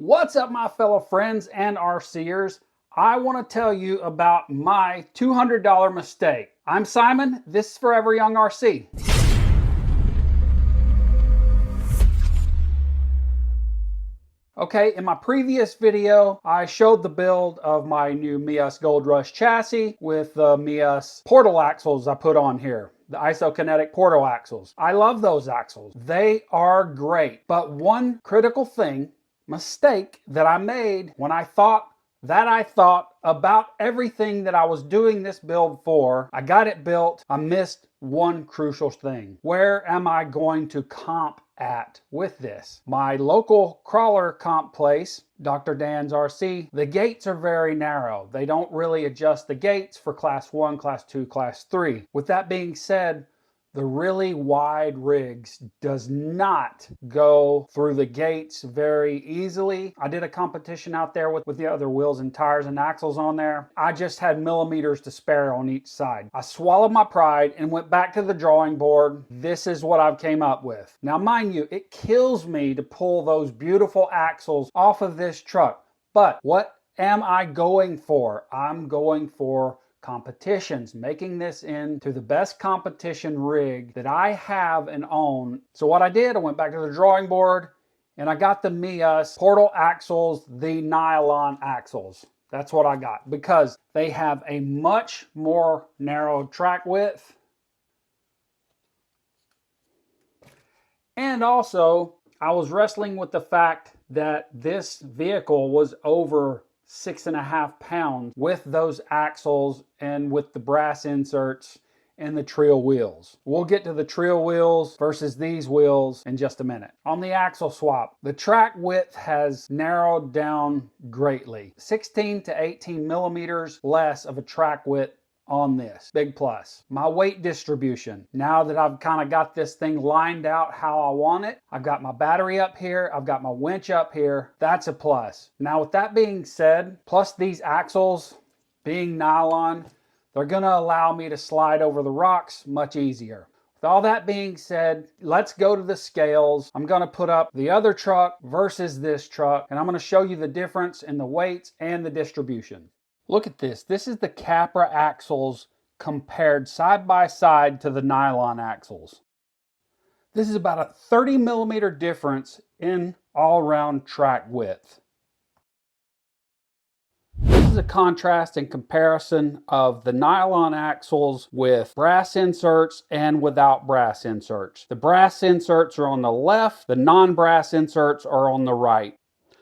What's up, my fellow friends and RCers? I want to tell you about my $200 mistake. I'm Simon. This is Forever Young RC. Okay, in my previous video, I showed the build of my new MEUS Gold Rush chassis with the MEUS portal axles I put on here. The isokinetic portal axles. I love those axles. They are great. But one critical mistake that I made when I thought about everything that I was doing this build for. I got it built. I missed one crucial thing. Where am I going to comp at with this? My local crawler comp place, Dr. Dan's RC, the gates are very narrow. They don't really adjust the gates for class 1, class 2, class 3. With that being said, the really wide rigs does not go through the gates very easily. I did a competition out there with the other wheels and tires and axles on there. I just had millimeters to spare on each side. I swallowed my pride and went back to the drawing board. This is what I've came up with. Now, mind you, it kills me to pull those beautiful axles off of this truck. But what am I going for? I'm going for competitions, making this into the best competition rig that I have and own. So what I did, I went back to the drawing board and I got the MEUS portal axles, the nylon axles. That's what I got because they have a much more narrow track width. And also, I was wrestling with the fact that this vehicle was over 6.5 pounds with those axles and with the brass inserts and the Trio wheels. We'll get to the Trio wheels versus these wheels in just a minute. On the axle swap, the track width has narrowed down greatly. 16 to 18 millimeters less of a track width on this. Big plus. My weight distribution. Now that I've kind of got this thing lined out how I want it, I've got my battery up here, I've got my winch up here. That's a plus. Now with that being said, plus these axles being nylon, they're going to allow me to slide over the rocks much easier. With all that being said, let's go to the scales. I'm going to put up the other truck versus this truck, and I'm going to show you the difference in the weights and the distribution. Look at this. This is the Capra axles compared side by side to the nylon axles. This is about a 30 millimeter difference in all-round track width. This is a contrast and comparison of the nylon axles with brass inserts and without brass inserts. The brass inserts are on the left, the non-brass inserts are on the right.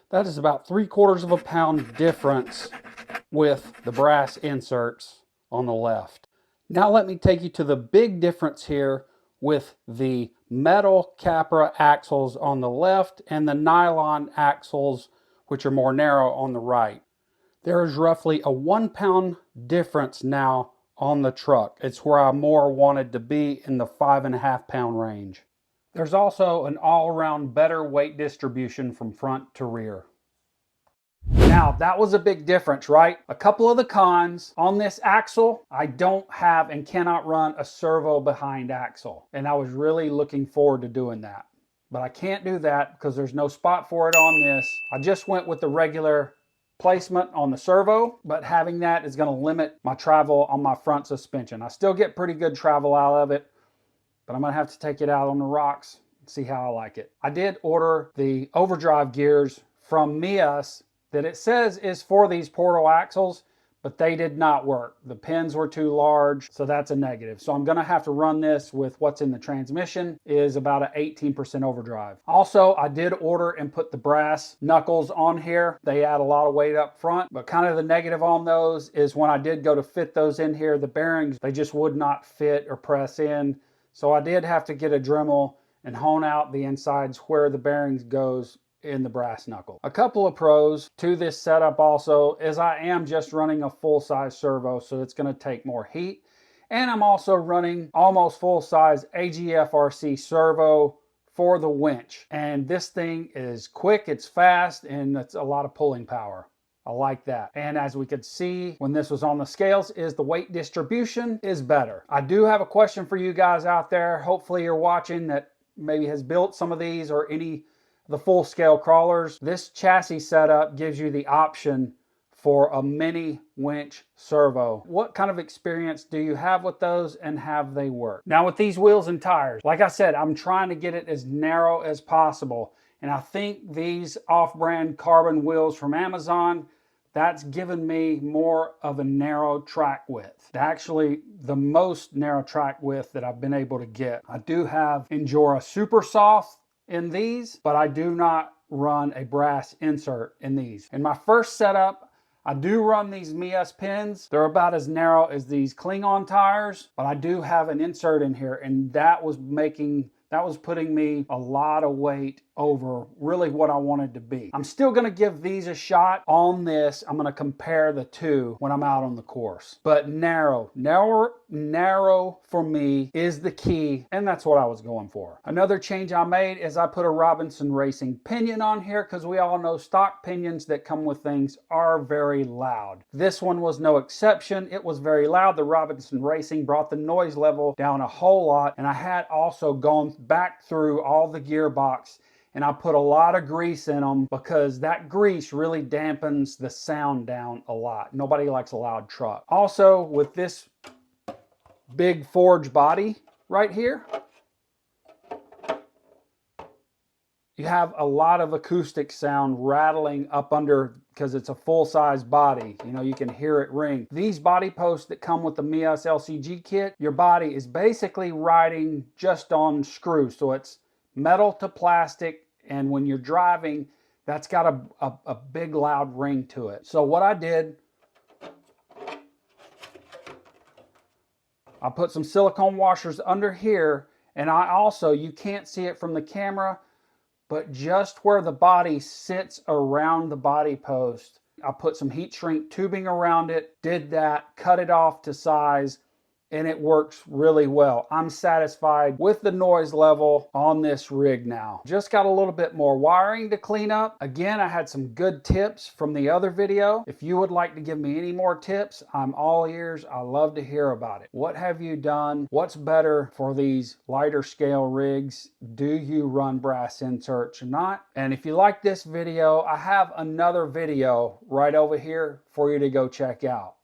That is about 3/4 pound difference with the brass inserts on the left. Now let me take you to the big difference here with the metal Capra axles on the left and the nylon axles, which are more narrow, on the right. There is roughly a 1 pound difference now on the truck. It's where I more wanted to be, in the 5.5 pound range. There's also an all-around better weight distribution from front to rear. Now, that was a big difference, right? A couple of the cons on this axle, I don't have and cannot run a servo behind axle. And I was really looking forward to doing that. But I can't do that because there's no spot for it on this. I just went with the regular placement on the servo, but having that is going to limit my travel on my front suspension. I still get pretty good travel out of it, but I'm going to have to take it out on the rocks and see how I like it. I did order the overdrive gears from MEUS that it says is for these portal axles, but they did not work. The pins were too large, so that's a negative. So I'm gonna have to run this with what's in the transmission, is about an 18% overdrive. Also, I did order and put the brass knuckles on here. They add a lot of weight up front, but kind of the negative on those is when I did go to fit those in here, the bearings, they just would not fit or press in. So I did have to get a Dremel and hone out the insides where the bearings goes in the brass knuckle. A couple of pros to this setup also is I am just running a full-size servo, so it's going to take more heat. And I'm also running almost full-size AGF-RC servo for the winch. And this thing is quick, it's fast, and it's a lot of pulling power. I like that. And as we could see when this was on the scales, is the weight distribution is better. I do have a question for you guys out there. Hopefully you're watching that maybe has built some of these or any the full scale crawlers, this chassis setup gives you the option for a mini winch servo. What kind of experience do you have with those, and have they worked? Now with these wheels and tires, like I said, I'm trying to get it as narrow as possible. And I think these off-brand carbon wheels from Amazon, that's given me more of a narrow track width. Actually, the most narrow track width that I've been able to get. I do have Endura Super Soft in these, but I do not run a brass insert in these. In my first setup, I do run these MEUS pins. They're about as narrow as these Klingon tires, but I do have an insert in here, and that was putting me a lot of weight over really what I wanted to be. I'm still gonna give these a shot on this. I'm gonna compare the two when I'm out on the course. But narrow for me is the key, and that's what I was going for. Another change I made is I put a Robinson Racing pinion on here, because we all know stock pinions that come with things are very loud. This one was no exception. It was very loud. The Robinson Racing brought the noise level down a whole lot, and I had also gone back through all the gearbox, and I put a lot of grease in them, because that grease really dampens the sound down a lot. Nobody likes a loud truck. Also, with this big forged body right here, you have a lot of acoustic sound rattling up under, because it's a full-size body. You know, you can hear it ring. These body posts that come with the MEUS LCG kit, your body is basically riding just on screws. So it's metal to plastic, and when you're driving, that's got a big loud ring to it. So what I did, I put some silicone washers under here, and I also, you can't see it from the camera, but just where the body sits around the body post, I put some heat shrink tubing around it, did that, cut it off to size, and it works really well. I'm satisfied with the noise level on this rig now. Just got a little bit more wiring to clean up. Again, I had some good tips from the other video. If you would like to give me any more tips, I'm all ears. I love to hear about it. What have you done? What's better for these lighter scale rigs? Do you run brass inserts or not? And if you like this video, I have another video right over here for you to go check out.